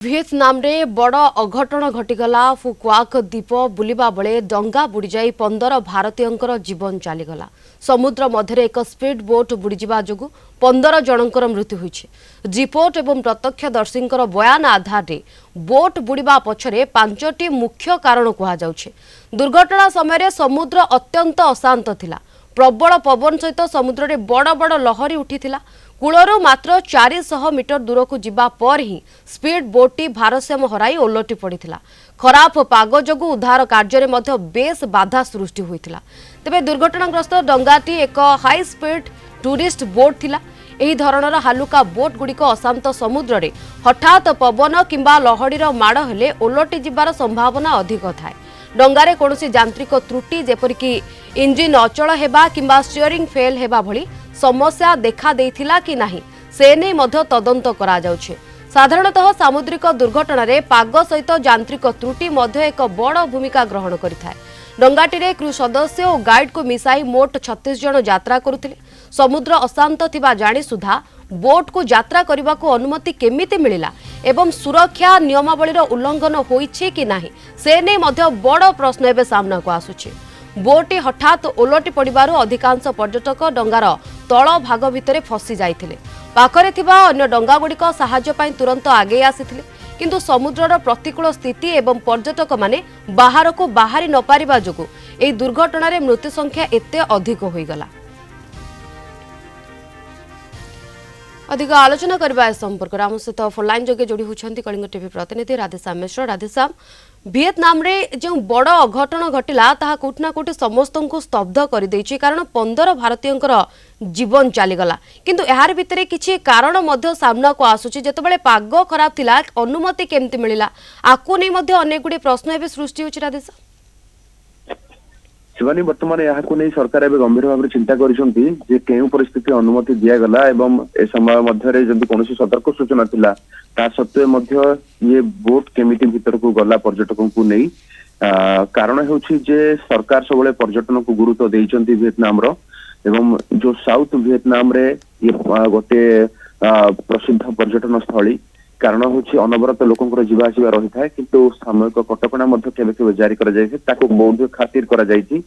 Vietnam ରେ ବଡ଼ ଅଘଟଣ ଘଟିଗଲା। ଫୁକ୍ୱାକ୍ ଦ୍ୱୀପ ବୁଲିବା ବେଳେ ଡଙ୍ଗା ବୁଡ଼ିଯାଇ 15 ଭାରତୀୟଙ୍କର ଜୀବନ ଚାଲିଗଲା। ସମୁଦ୍ର ମଧ୍ୟରେ ଏକ ସ୍ପିଡ୍ ବୋଟ୍ ବୁଡ଼ିଯିବା ଯୋଗୁଁ 15 ଜଣଙ୍କର ମୃତ୍ୟୁ ହୋଇଛି। ରିପୋର୍ଟ ଏବଂ ପ୍ରତ୍ୟକ୍ଷଦର୍ଶୀଙ୍କର ବୟାନ ଆଧାରରେ ବୋଟ୍ ବୁଡ଼ିବା ପଛରେ 5ଟି ମୁଖ୍ୟ କାରଣ କୁହାଯାଉଛି। ଦୁର୍ଘଟଣା ସମୟରେ ସମୁଦ୍ର ଅତ୍ୟନ୍ତ ଅଶାନ୍ତ ଥିଲା। ପ୍ରବଳ ପବନ ସହିତ ସମୁଦ୍ରରେ ବଡ଼ ବଡ଼ ଲହରୀ ଉଠିଥିଲା। କୂଳରୁ ମାତ୍ର 400 ମିଟର ଦୂରକୁ ଯିବା ପରେ ହିଁ ସ୍ପିଡ୍ ବୋଟ୍ଟି ଭାରସାମ୍ୟ ହରାଇ ଓଲଟି ପଡ଼ିଥିଲା। ଖରାପ ପାଗ ଯୋଗୁଁ ଉଦ୍ଧାର କାର୍ଯ୍ୟରେ ମଧ୍ୟ ବେଶ୍ ବାଧା ସୃଷ୍ଟି ହୋଇଥିଲା। ତେବେ ଦୁର୍ଘଟଣାଗ୍ରସ୍ତ ଡଙ୍ଗାଟି ଏକ ହାଇ ସ୍ପିଡ୍ ଟୁରିଷ୍ଟ ବୋଟ୍ ଥିଲା। ଏହି ଧରଣର ହାଲୁକା ବୋଟ୍ ଗୁଡ଼ିକ ଅଶାନ୍ତ ସମୁଦ୍ରରେ ହଠାତ୍ ପବନ କିମ୍ବା ଲହରୀର ମାଡ଼ ହେଲେ ଓଲଟି ଯିବାର ସମ୍ଭାବନା ଅଧିକ ଥାଏ। ଡଙ୍ଗାରେ କୌଣସି ଯାନ୍ତ୍ରିକ ତ୍ରୁଟି ଯେପରିକି ଇଞ୍ଜିନ୍ ଅଚଳ ହେବା କିମ୍ବା ଷ୍ଟିୟରିଂ ଫେଲ୍ ହେବା ଭଳି ସମସ୍ୟା ଦେଖା ଦେଇଥିଲା କି ନାହିଁ ସେ ନେଇ ମଧ୍ୟ ତଦନ୍ତ କରାଯାଉଛି। ସାଧାରଣତଃ ସାମୁଦ୍ରିକ ଦୁର୍ଘଟଣାରେ ପାଗ ସହିତ ଯାନ୍ତ୍ରିକ ତ୍ରୁଟି ମଧ୍ୟ ଏକ ବଡ଼ ଭୂମିକା ଗ୍ରହଣ କରିଥାଏ। ଡଙ୍ଗାଟିରେ କ୍ରୁ ସଦସ୍ୟ ଓ ଗାଇଡ୍କୁ ମିଶାଇ ମୋଟ 36 ଜଣ ଯାତ୍ରା କରୁଥିଲେ। ସମୁଦ୍ର ଅଶାନ୍ତ ଥିବା ଜାଣି ସୁଦ୍ଧା ବୋଟ୍କୁ ଯାତ୍ରା କରିବାକୁ ଅନୁମତି କେମିତି ମିଳିଲା ଏବଂ ସୁରକ୍ଷା ନିୟମାବଳୀର ଉଲ୍ଲଂଘନ ହୋଇଛି କି ନାହିଁ ସେ ନେଇ ମଧ୍ୟ ବଡ଼ ପ୍ରଶ୍ନ ଏବେ ସାମ୍ନାକୁ ଆସୁଛି। ବୋଟ୍ଟି ହଠାତ୍ ଓଲଟି ପଡ଼ିବାରୁ ଅଧିକାଂଶ ପର୍ଯ୍ୟଟକ ଡଙ୍ଗାର ତଳ ଭାଗ ଭିତରେ ଫସି ଯାଇଥିଲେ। ପାଖରେ ଥିବା ଅନ୍ୟ ଡଙ୍ଗାଗୁଡ଼ିକ ସାହାଯ୍ୟ ପାଇଁ ତୁରନ୍ତ ଆଗେଇ ଆସିଥିଲେ, କିନ୍ତୁ ସମୁଦ୍ରର ପ୍ରତିକୂଳ ସ୍ଥିତି ଏବଂ ପର୍ଯ୍ୟଟକମାନେ ବାହାରକୁ ବାହାରି ନ ପାରିବା ଯୋଗୁଁ ଏହି ଦୁର୍ଘଟଣାରେ ମୃତ୍ୟୁ ସଂଖ୍ୟା ଏତେ ଅଧିକ ହୋଇଗଲା। अधिक आलोचना करबा ए संपर्क आम सहित फोनलाइन जोगे जोड़ी होती कलिंग टीवी प्रतिनिधि राधेश्याम मिश्र। राधेश्याम, ଭିଏତନାମ ରେ जो बड़ अघटन घटिला ताहा कोठी ना कोठी समस्त को स्तब्ध कर देछि, कारण 15 भारतीयंकर जीवन चलीगला। किंतु यार भितरे किछि कारण मध्य सामना को आसुछि। जेतेबेले पाग खराब थिला अनुमति केमति मिलिला आकु नै मध्य अनेक गुडी प्रश्न एबे सृष्टि होछि। राधेश्याम, शिवानी बर्तमान यहाँ नहीं सरकार एवं गंभीर भाव चिंता करिसेंती जे केउ परिस्थिति अनुमति दियागला एवं ए समय मध्य जदि कौन सतर्क सूचना थिला ता सत्वे मध्य ये बोट केमिति भीतर को गला पर्यटकों को नहीं कारण होछि जे सरकार सबले पर्यटन को गुरुत्व देइचंती ଭିଏତନାମ रो एवं जो साउथ ଭିଏତନାମ रे ये गोटे प्रसिद्ध पर्यटन स्थली कारण होछि अनवरत लोकंकर जीवा आसीबा रही थाए, किंतु सामयिक कटकणा मध्य केबे केबे जारी करा जायछि ताको बौद्ध खातिर करा जायछि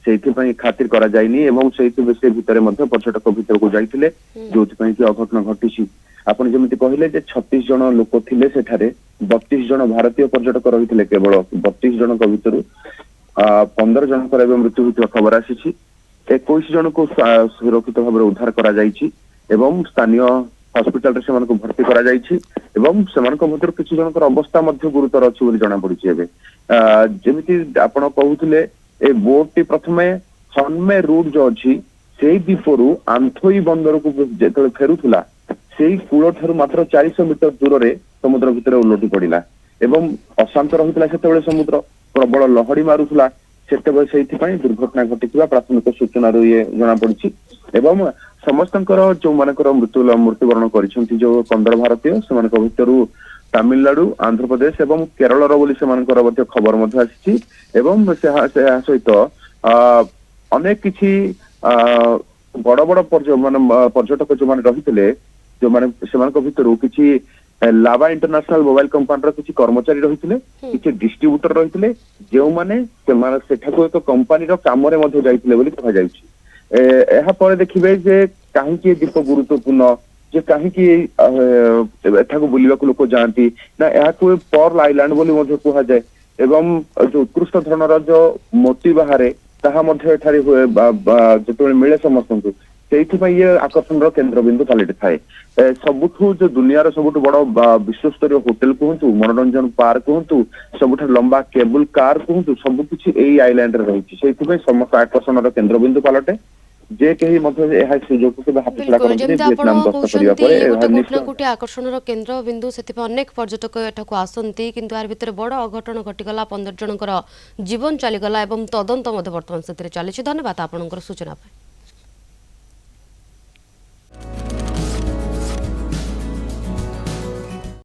सेथि पई खातिर करा जायनी एवं सेथि बेसे भितरे मध्य पर्यटक भितर को जाइथिले जोथि पई कि अघटन घटिछि। आपण जेमिति कहिले जे 36 जन लोक थिले सेठारे 32 जन भारतीय पर्यटक रहिथिले, केवल 32 जन को भितरु 15 जन कर एवं मृत्यु होइथिबा खबर आसीछि। 21 जन को सुरक्षित भाव उद्धार करा जायछि एवं स्थानीय हॉस्पिटल रे सेमान को भर्ती करा जायछि एवं सेमान को मध्य किछि जनकर अवस्था मध्य गुरुतर अछि बोली जणा पड़िछि। एबे जेमिति आपण कहउथिले ए बोट टी प्रथमे हनमे रूट जो अछि सेही दीपरु आंथोई बंदर को जेतले फेरुथुला सेही कूल ठारू मात्र 400 मीटर दूर रे समुद्र भितर उलटी पड़िला एवं अशांत रहुतला सेतेबेले समुद्र प्रबल लहरी मारुथुला सेतेबेले सेहिथि पई दुर्घटना घटिथिबा प्राथमिक सूचना रो ये जणा पड़िछि। एवं समस्तंकर जो मानकर मृत्युवरण करिसेंती जो 15 भारतीय सेमानक भितरु तमिलनाडु, आंध्र प्रदेश एवं केरल रो बोली सेमानकर मध्य खबर मध्य आछि एवं से सहित अनेक किछि बड़ बड़ पर्यटक जो माने रहिथिले जो माने सेमानक भितरु किछि लावा इंटरनेशनल मोबाइल कंपनी रो किछि कर्मचारी रहिथिले, किछि डिस्ट्रीब्यूटर रहिथिले जो माने सेमान सेठाको एक कंपनी रो काम रे मध्य जाइथिले बोली कहा जाउछि। ଏହା ପରେ ଦେଖିବେ ଯେ କାହିଁକି ଦୀପ ଗୁରୁତ୍ୱପୂର୍ଣ୍ଣ, ଯେ କାହିଁକି ଏଠାକୁ ବୁଲିବାକୁ ଲୋକ ଯାଆନ୍ତି ନା ଏହାକୁ ପର୍ଲ ଆଇଲାଣ୍ଡ ବୋଲି ମଧ୍ୟ କୁହାଯାଏ ଏବଂ ଯୋଉ ଉତ୍କୃଷ୍ଟ ଧରଣର ଯୋଉ ମୋତି ବାହାରେ ତାହା ମଧ୍ୟ ଏଠାରେ ହୁଏ ଯେତେବେଳେ ମିଳେ ସମସ୍ତଙ୍କୁ, ସେଇଥିପାଇଁ ଇଏ ଆକର୍ଷଣର କେନ୍ଦ୍ରବିନ୍ଦୁ ପାଲଟି ଥାଏ। ସବୁଠୁ ଯୋଉ ଦୁନିଆର ସବୁଠୁ ବଡ ବିଶ୍ୱସ୍ତରୀୟ ହୋଟେଲ କୁହନ୍ତୁ, ମନୋରଞ୍ଜନ ପାର୍କ କୁହନ୍ତୁ, ସବୁଠାରୁ ଲମ୍ବା କେବୁଲ କାର କୁହନ୍ତୁ, ସବୁକିଛି ଏଇ ଆଇଲାଣ୍ଡରେ ରହିଛି। ସେଇଥିପାଇଁ ସମସ୍ତ ଆକର୍ଷଣର କେନ୍ଦ୍ରବିନ୍ଦୁ ପାଲଟେ जे कहीं मतलब यह सुजोग को हाथछड़ा करते वियतनाम गस्त करिया परे गोटे गोटे आकर्षणर केन्द्र बिंदु सेति अनेक पर्यटक एठाकू आसंती, किंतु यार भितर बड़ अघटन घटिगला, 15 जनकर जीवन चलीगला एवं तदंत वर्तमान से चली। धन्यवाद आपनकर सूचना।